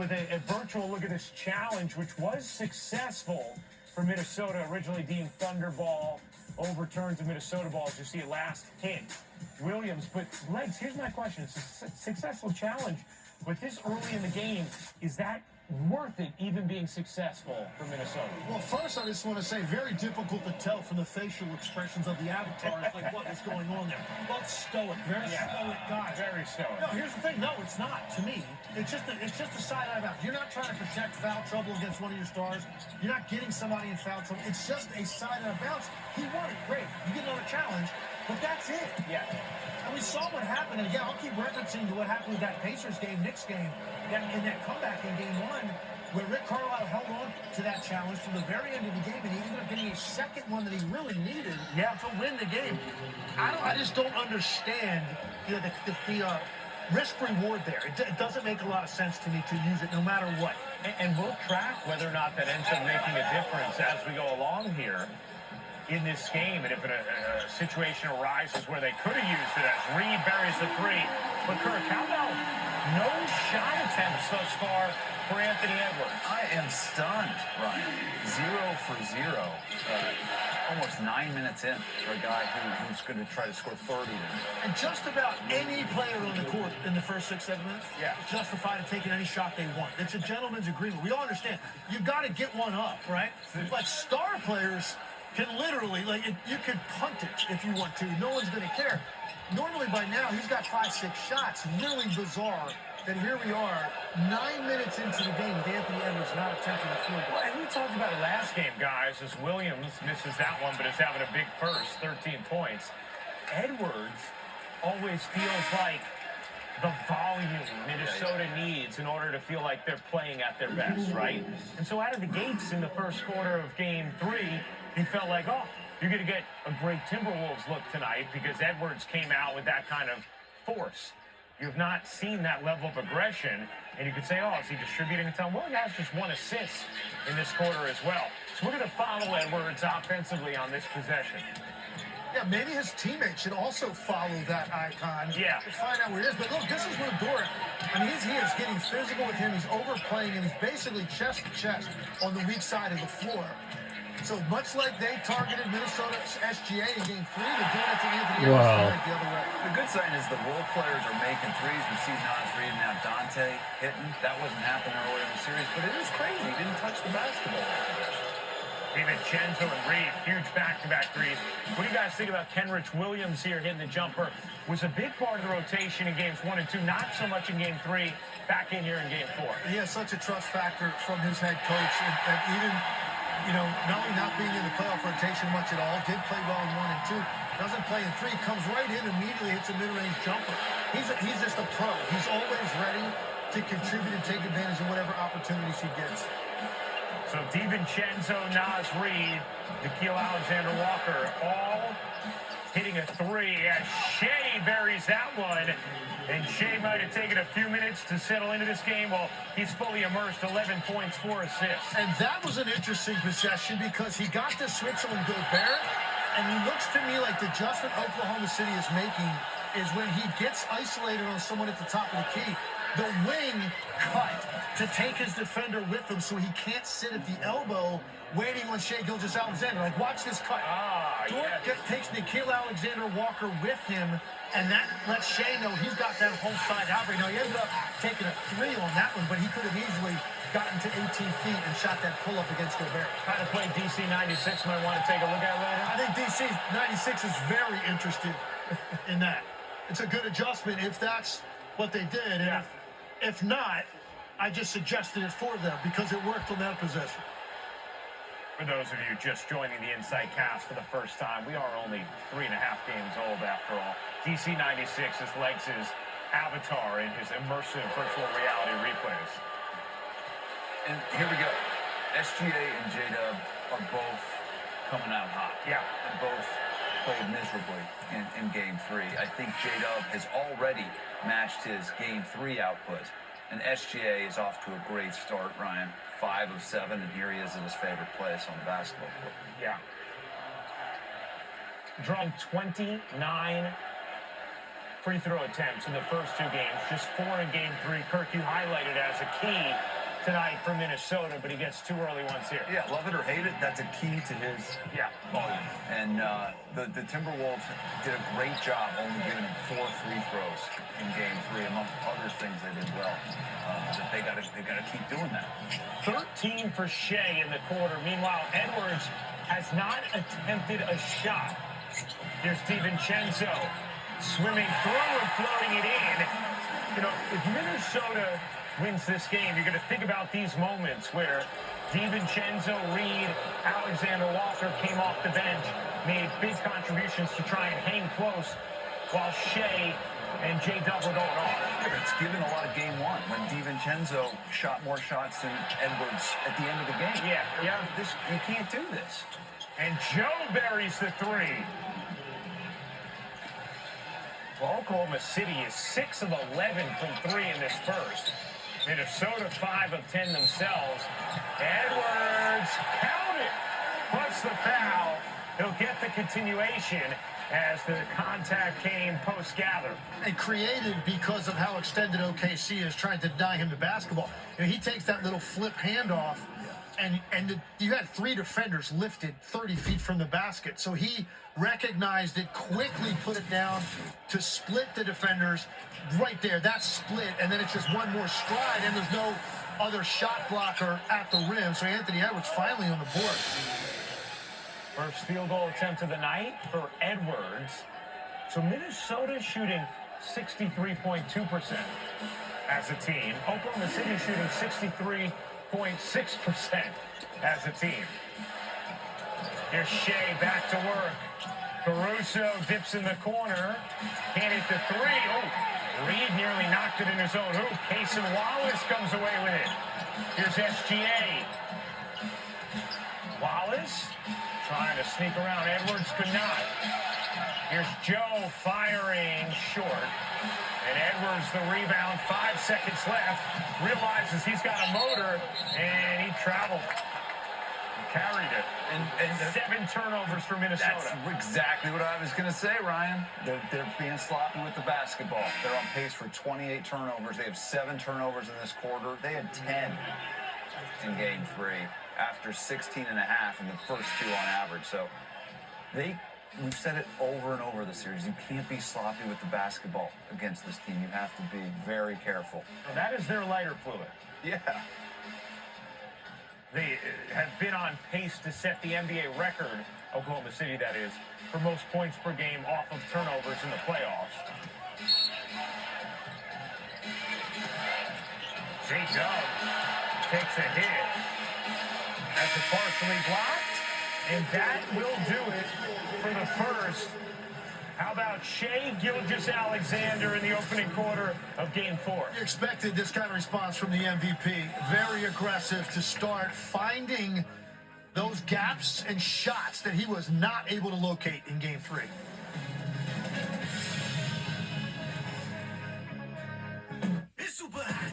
With a virtual look at this challenge, which was successful for Minnesota, originally deemed Thunderball, overturned to Minnesota ball as you see it last hit Williams. But Legs, here's my question. It's a successful challenge, but this early in the game, is that worth it even being successful for Minnesota? Well, first I just want to say very difficult to tell from the facial expressions of the avatars like what is going on there. Both stoic, very stoic guys. Very stoic. No, here's the thing. No, it's not. To me, it's just a side-eye bounce. You're not trying to protect foul trouble against one of your stars. You're not getting somebody in foul trouble. It's just a side-eye bounce. He won it. Great. You get another challenge, but that's it. Yeah. And we saw what happened. And again, I'll keep referencing to what happened with that Pacers game, Knicks game, in that comeback in game one, where Rick Carlisle held on to that challenge to the very end of the game, and he ended up getting a second one that he really needed to win the game. I just don't understand, the risk-reward there. It doesn't make a lot of sense to me to use it no matter what. And we'll track whether or not that ends up making a difference as we go along here in this game. And if a situation arises where they could have used it, as Reed buries the three. But Kirk, how about no shot attempts thus far for Anthony Edwards? I am stunned, Ryan. 0 for 0. Almost 9 minutes in for a guy who's going to try to score 30. And just about any player on the court in the first 6-7 minutes is justified in taking any shot they want. It's a gentleman's agreement. We all understand. You've got to get one up, right? But star players can literally, you could punt it if you want to. No one's going to care. Normally by now, he's got 5-6 shots. Really bizarre that here we are, 9 minutes into the game with Anthony Edwards not attempting a field goal. And we talked about it last game, guys, as Williams misses that one, but is having a big first, 13 points. Edwards always feels like the volume Minnesota needs in order to feel like they're playing at their best, right? And so out of the gates in the first quarter of game 3, he felt like, oh, you're going to get a great Timberwolves look tonight because Edwards came out with that kind of force. You have not seen that level of aggression, and you could say, oh, is he distributing a ton? Well, he has just 1 assist in this quarter as well. So we're going to follow Edwards offensively on this possession. Yeah, maybe his teammates should also follow that icon to find out where he is. But look, this is where Dort, he is getting physical with him. He's overplaying, and he's basically chest to chest on the weak side of the floor. So much like they targeted Minnesota's SGA in game 3, they're doing it to Anthony Edwards the other way. The good sign is the role players are making threes. We see Naz Reid, now Dante hitting. That wasn't happening earlier in the series, but it is crazy. He didn't touch the basketball. DiVincenzo and Reed, huge back-to-back threes. What do you guys think about Kenrich Williams here hitting the jumper? Was a big part of the rotation in games 1 and 2, not so much in game 3, back in here in game 4. He has such a trust factor from his head coach, and even, not only not being in the playoff rotation much at all, did play well in 1 and 2, doesn't play in 3, comes right in immediately, hits a mid-range jumper. He's just a pro. He's always ready to contribute and take advantage of whatever opportunities he gets. So DiVincenzo, Naz Reid, Nickeil Alexander-Walker, all hitting a 3 as Shea buries that one. And Shea might have taken a few minutes to settle into this game. Well, he's fully immersed, 11 points, 4 assists. And that was an interesting possession because he got the switch on Gobert, and it looks to me like the adjustment Oklahoma City is making is when he gets isolated on someone at the top of the key, the wing cut to take his defender with him so he can't sit at the elbow waiting on Shai Gilgeous-Alexander. Like, watch this cut. Dort takes Nickeil Alexander-Walker with him, and that lets Shai know he's got that whole side out right now. He ended up taking a 3 on that one, but he could have easily gotten to 18 feet and shot that pull-up against Gobert. Kind of play DC 96 might want to take a look at later. I think DC 96 is very interested in that. It's a good adjustment if that's what they did. And if not, I just suggested it for them because it worked on that possession. For those of you just joining the Insight Cast for the first time, we are only 3.5 games old after all. DC 96 is Legs' avatar in his immersive virtual reality replays. And here we go. SGA and J-Dub are both coming out hot. Yeah. And both played miserably in game 3. I think J-Dub has already matched his game 3 output. And SGA is off to a great start, Ryan. 5 of 7, and here he is at his favorite place on the basketball court. Yeah. Drawing 29 free throw attempts in the first 2 games, just 4 in game 3. Kirk, you highlighted as a key tonight for Minnesota, but he gets 2 early ones here. Yeah, love it or hate it, that's a key to his volume. And the Timberwolves did a great job only giving him 4 free throws in game 3, among other things they did well. That they gotta keep doing that. 13 for Shea in the quarter. Meanwhile, Edwards has not attempted a shot. Here's DiVincenzo swimming through and floating it in. You know, if Minnesota wins this game, you're going to think about these moments where DiVincenzo, Reed, Alexander Walker came off the bench, made big contributions to try and hang close, while Shea and J-Dub were going off. Yeah, but it's given a lot of game 1 when DiVincenzo shot more shots than Edwards at the end of the game. Yeah. You can't do this. And Joe buries the 3. Well, Oklahoma City is 6 of 11 from 3 in this first. Minnesota 5 of 10 themselves. Edwards, count it, plus the foul. He'll get the continuation as the contact came post-gather. And created because of how extended OKC is trying to deny him the basketball. You know, he takes that little flip handoff, and you had 3 defenders lifted 30 feet from the basket. So he recognized it, quickly put it down to split the defenders right there. That split, and then it's just one more stride, and there's no other shot blocker at the rim. So Anthony Edwards finally on the board. First field goal attempt of the night for Edwards. So Minnesota shooting 63.2% as a team. Oklahoma City shooting 63.6% as a team. Here's Shea back to work. Caruso dips in the corner. Can't hit the 3. Oh, Reed nearly knocked it in his own hoop. Cason Wallace comes away with it. Here's SGA. Wallace trying to sneak around. Edwards could not. Here's Joe firing short. And Edwards the rebound. 5 seconds left. Realizes he's got a motor, and he traveled. Carried it. And 7 turnovers for Minnesota. That's exactly what I was going to say, Ryan. They're being sloppy with the basketball. They're on pace for 28 turnovers. They have 7 turnovers in this quarter. They had 10 in game 3 after 16 and a half in the first 2 on average. So we've said it over and over this series. You can't be sloppy with the basketball against this team. You have to be very careful. Well, that is their lighter fluid. Yeah. They have been on pace to set the NBA record, Oklahoma City that is, for most points per game off of turnovers in the playoffs. J-Dub takes a hit. That's a partially blocked, and that will do it for the first. How about Shea Gilgeous-Alexander in the opening quarter of Game 4? You expected this kind of response from the MVP. Very aggressive to start, finding those gaps and shots that he was not able to locate in Game 3.